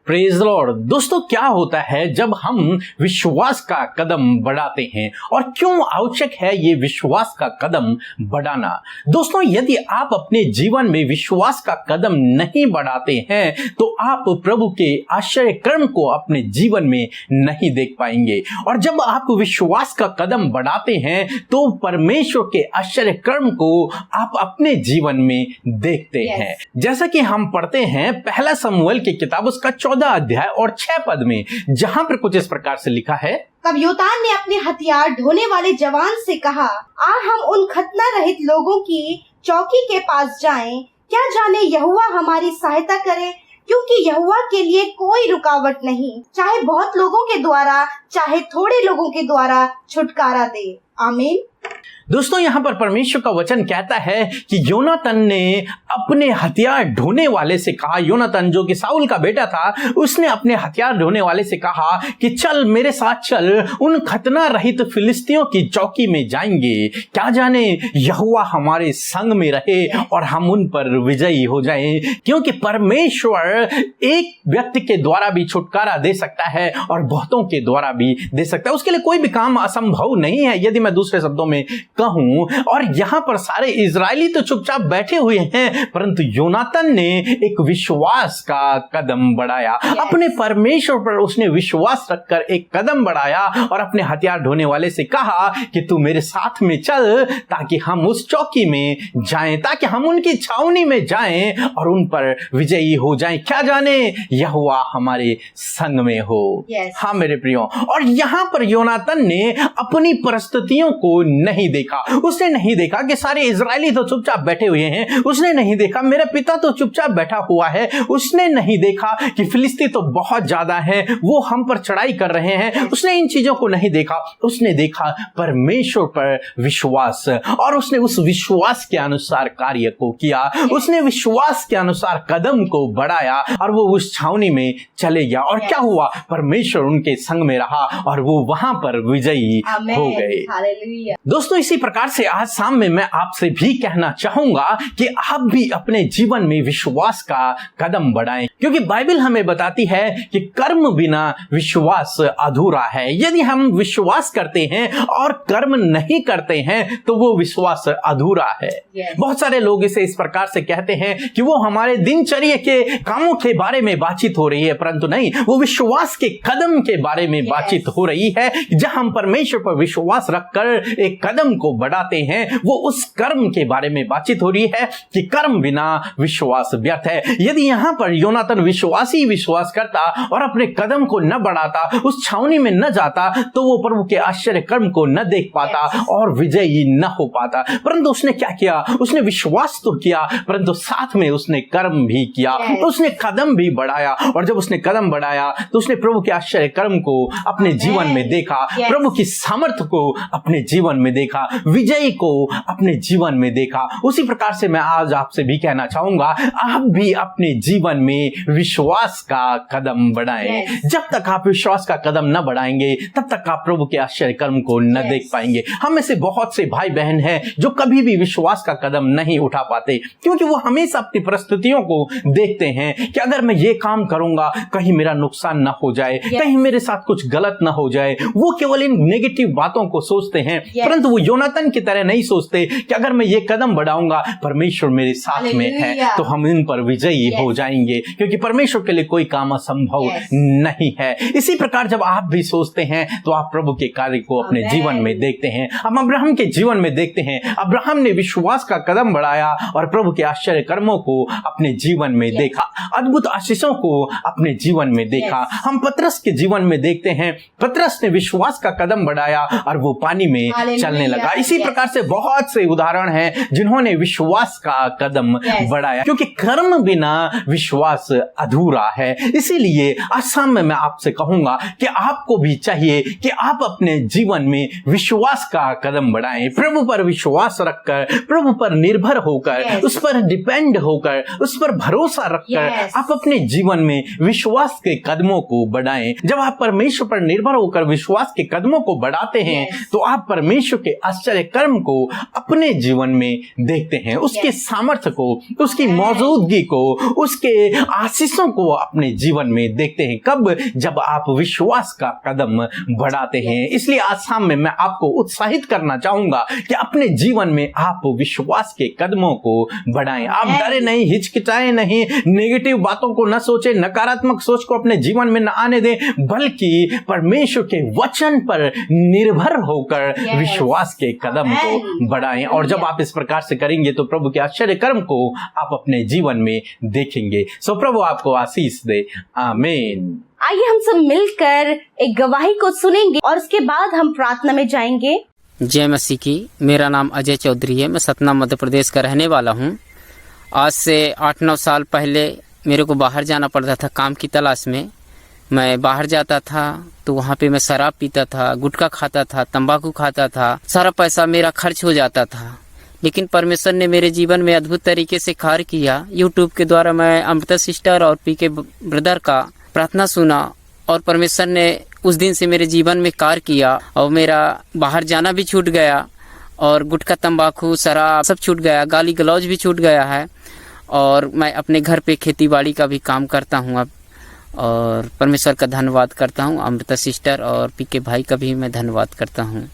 Praise Lord. दोस्तों, क्या होता है जब हम विश्वास का कदम बढ़ाते हैं और क्यों आवश्यक है ये विश्वास का कदम बढ़ाना? दोस्तों, यदि आप अपने जीवन में विश्वास का कदम नहीं बढ़ाते हैं तो आप प्रभु के आश्चर्य कर्म को अपने जीवन में नहीं देख पाएंगे। और जब आप विश्वास का कदम बढ़ाते हैं तो परमेश्वर के आश्चर्य कर्म को आप अपने जीवन में देखते हैं। जैसा कि हम पढ़ते हैं पहला शमूएल की किताब उसका 14 अध्याय और 6 पद में, जहां पर कुछ इस प्रकार से लिखा है। तब योतान ने अपने हथियार ढोने वाले जवान से कहा, हम उन खतना रहित लोगों की चौकी के पास जाएं, क्या जाने यहोवा हमारी सहायता करे, क्योंकि यहोवा के लिए कोई रुकावट नहीं, चाहे बहुत लोगों के द्वारा चाहे थोड़े लोगों के द्वारा छुटकारा दे। आमीन। दोस्तों, यहाँ पर परमेश्वर का वचन कहता है कि योनातान ने अपने हथियार ढोने वाले से कहा, योनातान जो कि शाऊल का बेटा था, उसने अपने हथियार ढोने वाले से कहा कि चल मेरे साथ चल, उन खतना रहित फिलिस्तियों की चौकी में जाएंगे, क्या जाने यहोवा हमारे संग में रहे और हम उन पर विजयी हो जाएं, क्योंकि परमेश्वर एक व्यक्ति के द्वारा भी छुटकारा दे सकता है और बहुतों के द्वारा भी दे सकता है। उसके लिए कोई भी काम असंभव नहीं है, यदि मैं दूसरे शब्दों में कहूं। और यहां पर सारे इजरायली तो चुपचाप बैठे हुए हैं, परंतु योनातान ने एक विश्वास का कदम बढ़ाया। अपने परमेश्वर पर उसने विश्वास रखकर एक कदम बढ़ाया और अपने हथियार ढोने वाले से कहा कि तू मेरे साथ में चल, ताकि हम उस चौकी में जाएं, ताकि हम उनकी छावनी में जाएं और उन पर विजयी हो जाएं, क्या जाने यहोवा हमारे संग में हो। हाँ मेरे प्रियो, और यहां पर योनातान ने अपनी परिस्थितियों को नहीं देखा। उसने नहीं देखा कि सारे इजरायली तो चुपचाप बैठे हुए हैं, उसने नहीं देखा मेरा पिता तो चुपचाप बैठा हुआ है, उसने नहीं देखा कि फिलिस्ती तो बहुत ज्यादा है, वो हम पर चढ़ाई कर रहे हैं, उसने इन चीजों को नहीं देखा। उसने देखा परमेश्वर पर विश्वास और उसने उस विश्वास के अनुसार कार्य को किया, उसने विश्वास के अनुसार कदम को बढ़ाया और वो उस छावनी में चले गया। और क्या हुआ? परमेश्वर उनके संग में रहा और वो वहां पर विजयी हो गए। दोस्तों, इसी प्रकार से आज शाम में मैं आपसे भी कहना चाहूंगा कि आप भी अपने जीवन में विश्वास का कदम बढ़ाएं, क्योंकि बाइबल हमें बताती है कि कर्म बिना विश्वास अधूरा है। यदि हम विश्वास करते हैं और कर्म नहीं करते हैं तो वो विश्वास अधूरा है। बहुत सारे लोग इसे इस प्रकार से कहते हैं कि वो हमारे दिनचर्या के कामों के बारे में बातचीत हो रही है, परंतु नहीं, वो विश्वास के कदम के बारे में बातचीत हो रही है। जहां हम परमेश्वर पर विश्वास रखकर एक कदम को बढ़ाते हैं, वो उस कर्म के बारे में बातचीत हो रही है कि कर्म बिना विश्वास व्यर्थ है। यदि यहां पर योनातान विश्वासी विश्वास करता और अपने कदम को न बढ़ाता, उस छावनी में न जाता, तो वो प्रभु के आश्चर्य कर्म को न देख पाता और विजयी न हो पाता। परंतु उसने क्या किया? उसने विश्वास तो किया, परंतु साथ में उसने कर्म भी किया, उसने कदम भी बढ़ाया। और जब उसने कदम बढ़ाया तो उसने प्रभु के आश्चर्य कर्म को अपने जीवन में देखा, प्रभु की सामर्थ्य को अपने जीवन में देखा, विजय को अपने जीवन में देखा। उसी प्रकार से मैं आज आपसे भी कहना चाहूंगा, आप भी अपने जीवन में विश्वास का कदम बढ़ाएं। जब तक आप विश्वास का कदम न बढ़ाएंगे तब तक आप प्रभु के आश्चर्य कर्म को न देख पाएंगे। हम में से बहुत से भाई बहन हैं जो कभी भी विश्वास का कदम नहीं उठा पाते, क्योंकि वो हमेशा अपनी परिस्थितियों को देखते हैं कि अगर मैं ये काम करूंगा कहीं मेरा नुकसान न हो जाए, कहीं मेरे साथ कुछ गलत न हो जाए। वो केवल इन नेगेटिव बातों को सोचते हैं, परंतु वो योनातान की तरह नहीं सोचते कि अगर मैं ये कदम बढ़ाऊंगा परमेश्वर मेरे साथ में है तो हम इन पर विजयी हो जाएंगे, क्योंकि परमेश्वर के लिए कोई काम असंभव नहीं है। इसी प्रकार जब आप भी सोचते हैं तो आप प्रभु के कार्य को अपने जीवन में देखते हैं। हम अब्राहम के जीवन में देखते हैं, अब्राहम ने विश्वास का कदम बढ़ाया और प्रभु के आश्चर्य कर्मों को अपने जीवन में देखा, अद्भुत आशीषों को अपने जीवन में देखा। हम पतरस के जीवन में देखते हैं, पतरस ने विश्वास का कदम बढ़ाया और वो पानी में चलने लगा। इसी प्रकार से बहुत से उदाहरण हैं जिन्होंने विश्वास का कदम बढ़ाया, क्योंकि कर्म बिना विश्वास अधूरा है। इसीलिए आज शाम में मैं आपसे कहूंगा कि आपको भी चाहिए कि आप अपने जीवन में विश्वास का कदम बढ़ाएं, प्रभु पर विश्वास रखकर, प्रभु पर निर्भर होकर, उस पर डिपेंड होकर, उस पर भरोसा रखकर आप अपने जीवन में विश्वास के कदमों को बढ़ाएं। जब आप परमेश्वर पर निर्भर होकर विश्वास के कदमों को बढ़ाते हैं तो आप परमेश्वर परमेश्वर के आश्चर्य कर्म को अपने जीवन में देखते हैं, उसके सामर्थ्य को, उसकी मौजूदगी को, उसके आशीषों को अपने जीवन में देखते हैं। कब? जब आप विश्वास का कदम बढ़ाते हैं। इसलिए आज शाम में मैं आपको उत्साहित करना चाहूंगा कि अपने जीवन में आप विश्वास के कदमों को बढ़ाएं। आप डरे नहीं, हिचकिचाएं नहीं, नेगेटिव बातों को न सोचें, नकारात्मक सोच को अपने जीवन में न आने दें, बल्कि परमेश्वर के वचन पर निर्भर होकर विश्वास के कदम को बढ़ाएं। और जब आप इस प्रकार से करेंगे तो प्रभु के आश्चर्य कर्म को आप अपने जीवन में देखेंगे। सो प्रभु आपको आशीष दे। आमीन। आइए हम सब मिलकर एक गवाही को सुनेंगे और उसके बाद हम प्रार्थना में जाएंगे। जय मसीह की। मेरा नाम अजय चौधरी है। मैं सतना मध्य प्रदेश का रहने वाला हूँ। आज से 8-9 साल पहले मेरे को बाहर जाना पड़ता था काम की तलाश में। मैं बाहर जाता था तो वहाँ पे मैं शराब पीता था, गुटखा खाता था, तंबाकू खाता था, सारा पैसा मेरा खर्च हो जाता था। लेकिन परमेश्वर ने मेरे जीवन में अद्भुत तरीके से कार्य किया। यूट्यूब के द्वारा मैं अमृता सिस्टर और पीके ब्रदर का प्रार्थना सुना और परमेश्वर ने उस दिन से मेरे जीवन में कार्य किया और मेरा बाहर जाना भी छूट गया और गुटखा, तंबाकू, शराब सब छूट गया, गाली गलौज भी छूट गया है और मैं अपने घर पे खेती बाड़ी का भी काम करता हूँ अब। और परमेश्वर का धन्यवाद करता हूँ। अमृता सिस्टर और पीके भाई का भी मैं धन्यवाद करता हूँ।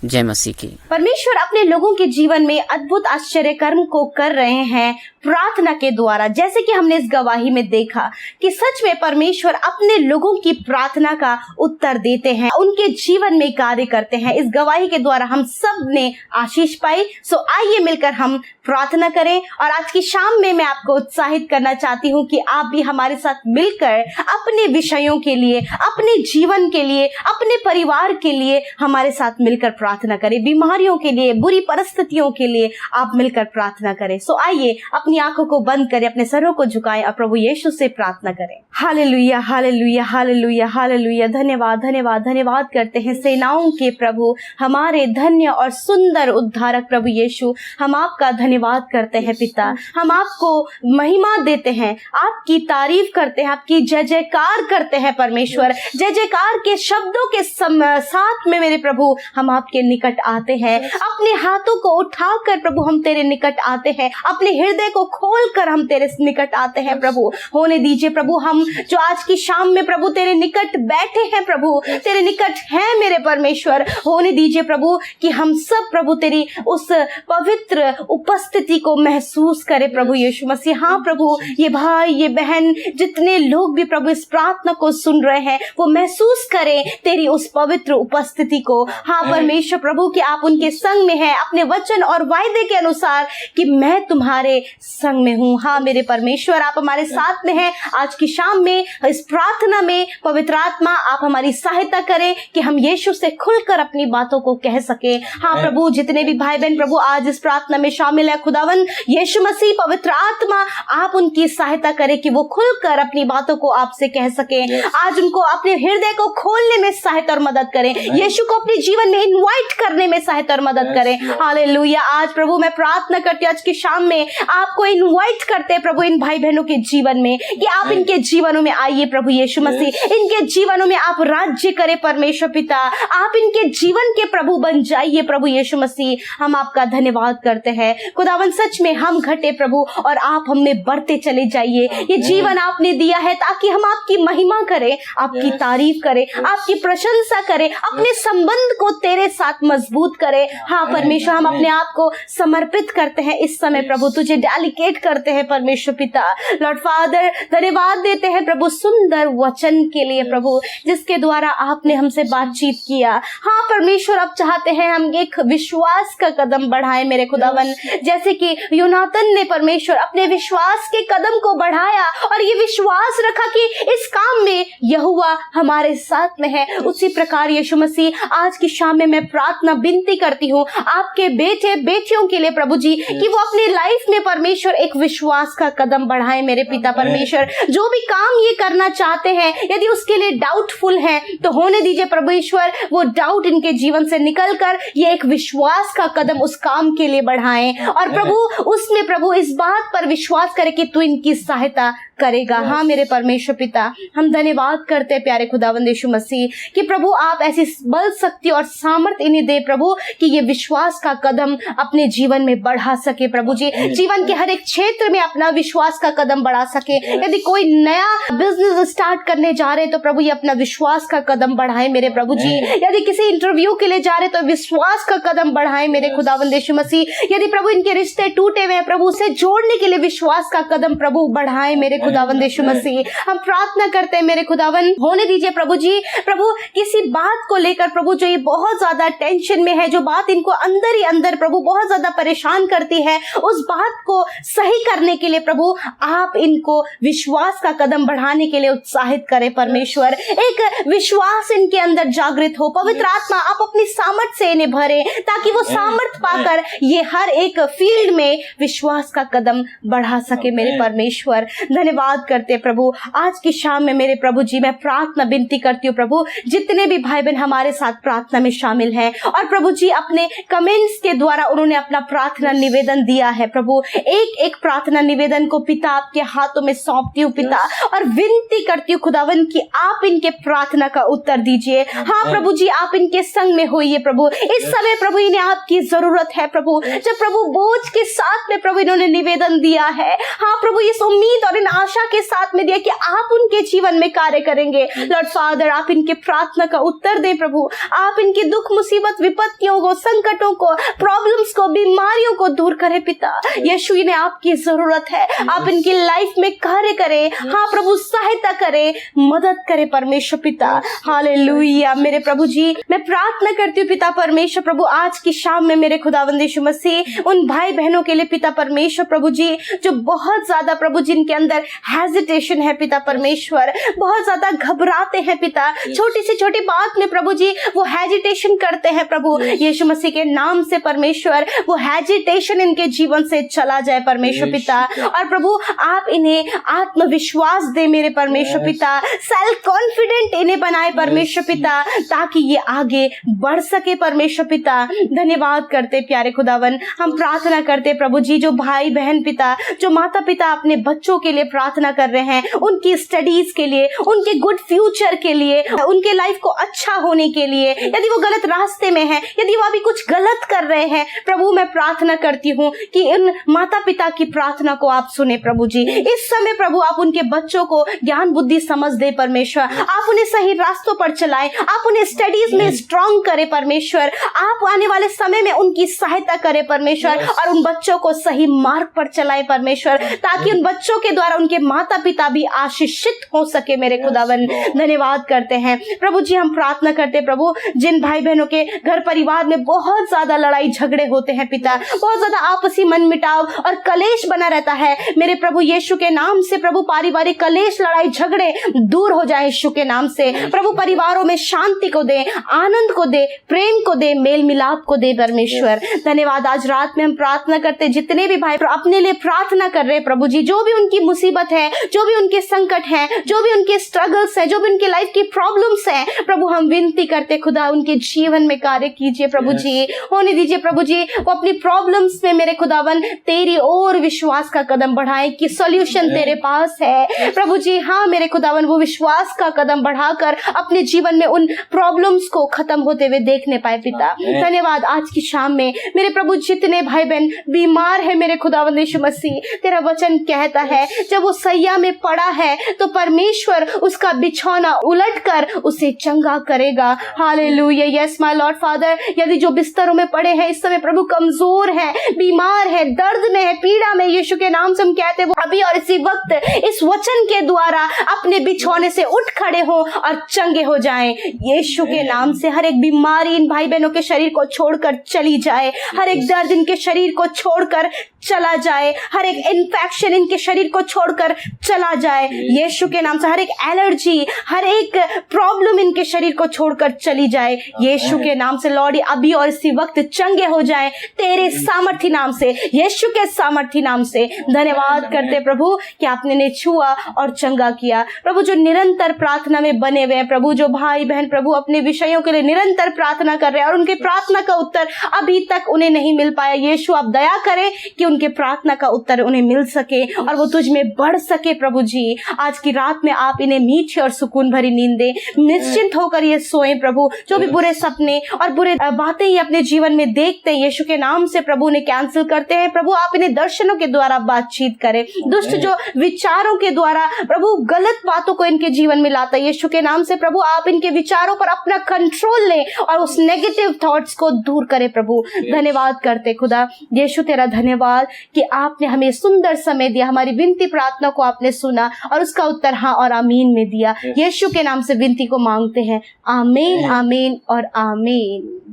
जय मसीह की। परमेश्वर अपने लोगों के जीवन में अद्भुत आश्चर्य कर्म को कर रहे हैं प्रार्थना के द्वारा। जैसे कि हमने इस गवाही में देखा कि सच में परमेश्वर अपने लोगों की प्रार्थना का उत्तर देते हैं, उनके जीवन में कार्य करते हैं। इस गवाही के द्वारा हम सब ने आशीष पाई। सो आइए मिलकर हम प्रार्थना करें। और आज की शाम में मैं आपको उत्साहित करना चाहती हूँ कि आप भी हमारे साथ मिलकर अपने विषयों के लिए, अपने जीवन के लिए, अपने परिवार के लिए हमारे साथ मिलकर प्रार्थना करें। बीमारियों के लिए, बुरी परिस्थितियों के लिए आप मिलकर प्रार्थना करें। सो आइए अपनी आंखों को बंद करें, अपने सरों को झुकाएं और प्रभु यीशु से प्रार्थना करें। Hallelujah, hallelujah, hallelujah, hallelujah. धन्यवाद, धन्यवाद, धन्यवाद करते हैं सेनाओं के प्रभु, हमारे धन्य और सुंदर उद्धारक प्रभु यीशु। हम आपका धन्यवाद करते हैं पिता। हम आपको महिमा देते हैं, आपकी तारीफ करते हैं, आपकी जय जयकार करते हैं परमेश्वर। जय जयकार के शब्दों के साथ में मेरे प्रभु हम आपके निकट आते हैं। अपने हाथों को उठाकर प्रभु हम तेरे निकट आते हैं। अपने हृदय को खोलकर हम तेरे निकट आते हैं प्रभु। होने दीजिए प्रभु, हम जो आज की शाम में प्रभु तेरे निकट बैठे हैं प्रभु, तेरे निकट हैं मेरे परमेश्वर। होने दीजिए प्रभु कि हम सब प्रभु तेरी उस पवित्र उपस्थिति को महसूस करें प्रभु यीशु मसीह। हाँ प्रभु, ये भाई, ये बहन, जितने लोग भी प्रभु इस प्रार्थना को सुन रहे हैं, वो महसूस करें तेरी उस पवित्र उपस्थिति को। हाँ परमेश्वर प्रभु कि आप उनके संग में हैं, अपने वचन और वायदे के अनुसार कि मैं तुम्हारे संग में हूँ। हाँ मेरे परमेश्वर, आप हमारे साथ में हैं। आज की शाम में इस प्रार्थना में पवित्र आत्मा आप हमारी सहायता करें कि हम यीशु से खुलकर अपनी बातों को कह सके। हाँ प्रभु, जितने भी भाई बहन प्रभु आज इस प्रार्थना में शामिल है, खुदावन यीशु मसीह, पवित्र आत्मा आप उनकी सहायता करें कि वो खुलकर अपनी बातों को आपसे कह सके। आज उनको अपने हृदय को खोलने में सहायता और मदद करें, यीशु को अपने जीवन में इनवाइट करने में सहायता और मदद करें। हालेलुया। आज प्रभु मैं प्रार्थना करती हूँ आज की शाम में आपको इनवाइट करते हैं प्रभु इन भाई बहनों के जीवन में कि आप इनके जीवनों में आइए प्रभु यीशु मसीह। इनके जीवनों में आप राज्य करें परमेश्वर पिता। आप इनके जीवन के प्रभु बन जाइए प्रभु यीशु मसीह। हम आपका धन्यवाद करते हैं खुदावन। सच में हम घटे प्रभु और आप हमें बढ़ते चले जाइए। ये जीवन आपने दिया है ताकि हम आपकी महिमा करें, आपकी तारीफ करें, आपकी प्रशंसा करें, अपने संबंध को तेरे साथ मजबूत करें। हाँ परमेश्वर, हम अपने आप को समर्पित करते हैं इस समय प्रभु, तुझे डेडिकेट करते हैं परमेश्वर पिता। लॉर्ड फादर, धन्यवाद देते हैं प्रभु सुंदर वचन के लिए प्रभु, जिसके द्वारा आपने हमसे बातचीत किया। हाँ परमेश्वर, अब चाहते हैं हम एक विश्वास का कदम बढ़ाएं मेरे खुदावन। जैसे कि यूनातन ने परमेश्वर अपने विश्वास के कदम को बढ़ाया और ये विश्वास रखा कि इस काम में यहोवा हमारे साथ में है, उसी प्रकार यीशु मसीह आज की शाम में मैं प्रार्थना विनती करती हूँ आपके बेटे बेटियों के लिए प्रभु जी, कि वो अपने लाइफ में परमेश्वर एक विश्वास का कदम बढ़ाए मेरे पिता परमेश्वर। जो भी काम ये करना चाहते हैं, यदि उसके लिए डाउटफुल है तो होने दीजिए प्रभु ईश्वर, वो डाउट इनके जीवन से निकलकर ये एक विश्वास का कदम उस काम के लिए बढ़ाएं और प्रभु उसमें प्रभु इस बात पर विश्वास करे कि तू इनकी सहायता करेगा। हाँ मेरे परमेश्वर पिता, हम धन्यवाद करते हैं प्यारे खुदावंद यीशु मसीह कि प्रभु आप ऐसी बल, शक्ति और सामर्थ्य इन्हें दे प्रभु कि ये विश्वास का कदम अपने जीवन में बढ़ा सके प्रभु जी, जीवन के हर एक क्षेत्र में अपना विश्वास का कदम बढ़ा सके। यदि कोई नया बिजनेस स्टार्ट करने जा रहे हैं तो प्रभु ये अपना विश्वास का कदम बढ़ाए मेरे प्रभु जी। यदि किसी इंटरव्यू के लिए जा रहे तो विश्वास का कदम बढ़ाए मेरे खुदावंद यीशु मसीह। यदि प्रभु इनके रिश्ते टूटे हुए हैं प्रभु उसे जोड़ने के लिए विश्वास का कदम प्रभु बढ़ाए मेरे खुदावंद यीशु मसीह। हम प्रार्थना करते हैं मेरे खुदावंद, होने दीजिए प्रभु जी, प्रभु किसी बात को लेकर प्रभु जो ये बहुत ज्यादा टेंशन में है, जो बात इनको अंदर ही अंदर प्रभु बहुत ज्यादा परेशान करती है, उस बात को सही करने के लिए प्रभु आप इनको विश्वास का कदम बढ़ाने के लिए उत्साहित करें परमेश्वर। एक विश्वास इनके अंदर जागृत हो, पवित्र आत्मा आप अपनी सामर्थ से इन्हें भरे ताकि वो सामर्थ पाकर ये हर एक फील्ड में विश्वास का कदम बढ़ा सके मेरे परमेश्वर। धन्यवाद करते प्रभु आज की शाम में मेरे प्रभु जी, मैं प्रार्थना विनती करती हूँ प्रभु, जितने भी भाई बहन हमारे साथ प्रार्थना में शामिल हैं और प्रभु जी अपने कमेंट्स के द्वारा उन्होंने अपना प्रार्थना निवेदन दिया है प्रभु, एक एक प्रार्थना निवेदन को पिता आपके हाथों में सौंपती हूँ पिता, और विनती करती हूँ खुदावन कि आप इनके प्रार्थना का उत्तर दीजिए। हाँ प्रभु जी, आप इनके संग में होइए प्रभु। इस समय प्रभु इन्हें आपकी जरूरत है प्रभु, जब प्रभु बोझ के साथ में प्रभु इन्होंने निवेदन दिया है। हाँ प्रभु, इस उम्मीद और इन आशा के साथ में दिया कि आप उनके जीवन में कार्य करेंगे। लॉर्ड फादर, आप इनके प्रार्थना का उत्तर दें प्रभु, आप इनके दुख, मुसीबत, विपत्तियों को, संकटों को, प्रॉब्लम्स को, बीमारियों को दूर करें पिता। यीशु, इन्हें आपकी जरूरत है, आप इनकी लाइफ में कार्य करें। हाँ प्रभु, सहायता करें, मदद करें परमेश्वर पिता। हालेलुया मेरे प्रभु जी, मैं प्रार्थना करती हूँ पिता परमेश्वर प्रभु, आज की शाम में मेरे खुदावंद यीशु मसीह उन भाई बहनों के लिए पिता परमेश्वर प्रभु जी, जो बहुत ज्यादा प्रभु जिनके अंदर हेजिटेशन है पिता परमेश्वर, बहुत ज्यादा घबराते हैं पिता, छोटी से छोटी बात में प्रभु जी वो हेजिटेशन करते हैं प्रभु, यीशु मसीह के नाम से परमेश्वर वो हेजिटेशन इनके जीवन से चला जाए परमेश्वर पिता। और प्रभु आप इन्हें आत्मविश्वास दे मेरे परमेश्वर पिता, सेल्फ कॉन्फिडेंट इन्हें बनाए परमेश्वर पिता, ताकि ये आगे बढ़ सके परमेश्वर पिता। धन्यवाद करते प्यारे खुदावन, हम प्रार्थना करते प्रभु जी, जो भाई बहन पिता, जो माता पिता अपने बच्चों के लिए प्रार्थना कर रहे हैं, उनकी स्टडीज के लिए, उनके गुड फ्यूचर के लिए, उनके लाइफ को अच्छा होने के लिए, यदि वो गलत रास्ते में है, यदि वो अभी कुछ गलत कर रहे हैं प्रभु, मैं प्रार्थना करती हूँ कि इन माता पिता की प्रार्थना को आप सुने प्रभु जी। इस समय प्रभु आप उनके बच्चों को ज्ञान बुद्धि समझ दे परमेश्वर, आप उन्हें सही रास्तों पर चलाएं, आप उन्हें स्टडीज में स्ट्रॉन्ग करें परमेश्वर, आप आने वाले समय में उनकी सहायता करें परमेश्वर, और उन बच्चों को सही मार्ग पर चलाएं परमेश्वर, ताकि उन बच्चों के द्वारा उनके माता पिता भी आशीषित हो सके मेरे खुदावन। धन्यवाद करते हैं प्रभु जी, हम प्रार्थना करते हैं प्रभु, जिन भाई बहनों के घर परिवार में बहुत ज्यादा लड़ाई झगड़े होते हैं पिता, बहुत ज्यादा आपसी मनमुटाव और कलेश बना रहता है, मेरे प्रभु यीशु के नाम से प्रभु पारिवारिक कलेश, लड़ाई झगड़े दूर हो जाए यीशु के नाम से प्रभु, परिवारों में शांति को दे, आनंद को दे, प्रेम को दे, मेल मिलाप को दे परमेश्वर। धन्यवाद, आज रात में हम प्रार्थना करते, जितने भी भाई अपने लिए प्रार्थना कर रहे हैं प्रभु जी, जो भी उनकी मुसीबत है, जो भी उनके संकट है, जो भी उनके स्ट्रगल्स है, जो भी उनके लाइफ की प्रॉब्लम्स है प्रभु, हम विनती करते खुदा उनके जीवन में कार्य कीजिए प्रभु जी, होने दीजिए प्रभु जी, वो अपनी प्रॉब्लम्स में मेरे खुदावन तेरी ओर विश्वास का कदम बढ़ाए कि सॉल्यूशन तेरे पास है प्रभु जी। हाँ मेरे खुदावन, वो विश्वास का कदम बढ़ाकर अपने जीवन में उन प्रॉब्लम्स को खत्म होते हुए देखने पाए पिता। धन्यवाद, आज की शाम में मेरे प्रभु जितने भाई बहन बीमार है मेरे खुदावन यीशु मसीह, तेरा वचन कहता है जब वो सैया में पड़ा है तो परमेश्वर उसका बिछौना उलटकर उसे चंगा करेगा। Hallelujah, yes my Lord father, यदि जो बिस्तरों में पड़े हैं इस समय प्रभु, कमजोर है, बीमार है, दर्द में है, पीड़ा में, यीशु के नाम से हम कहते हैं वो अभी और इसी वक्त इस वचन के द्वारा अपने बिछौने से उठ खड़े हो और चंगे हो जाएं यीशु के नाम से। हर एक बीमारी इन भाई बहनों के शरीर को छोड़कर चली जाए, हर एक दर्द इनके शरीर को छोड़कर चला जाए, हर एक इन्फेक्शन इनके शरीर को छोड़कर चला जाए यीशु के नाम से, हर एक एलर्जी, हर एक प्रॉब्लम इनके शरीर को छोड़कर चली जाए यीशु के नाम से। लॉर्ड अभी और इसी वक्त चंगे हो जाए तेरे सामर्थी नाम से, यीशु के सामर्थी नाम से। धन्यवाद करते प्रभु कि आपने ने छुआ और चंगा किया प्रभु। जो निरंतर प्रार्थना में बने हुए हैं प्रभु, जो भाई बहन प्रभु अपने विषयों के लिए निरंतर प्रार्थना कर रहे हैं और उनके प्रार्थना का उत्तर अभी तक उन्हें नहीं मिल पाया, यीशु आप दया करें कि उनके प्रार्थना का उत्तर उन्हें मिल सके और वो तुझ में बढ़ सके प्रभु जी। आज की रात में आप इन्हें मीठी और सुकून भरी नींद दें, निश्चिंत होकर ये सोएं प्रभु। जो भी बुरे सपने और बुरे बातें ये अपने जीवन में देखते हैं, यीशु के नाम से प्रभु ने कैंसिल करते हैं। प्रभु आप इन्हें दर्शनों के द्वारा बातचीत करें। दुष्ट जो विचारों के द्वारा प्रभु गलत बातों को इनके जीवन में लाता है, यीशु के नाम से प्रभु आप इनके विचारों पर अपना कंट्रोल लें और उस नेगेटिव थॉट्स को दूर करें प्रभु। धन्यवाद करते खुदा यीशु, तेरा धन्यवाद कि आपने हमें सुंदर समय दिया, हमारी विनती प्रार्थना को आपने सुना और उसका उत्तर हाँ और आमीन में दिया। यीशु के नाम से विनती को मांगते हैं, आमीन आमीन और आमीन।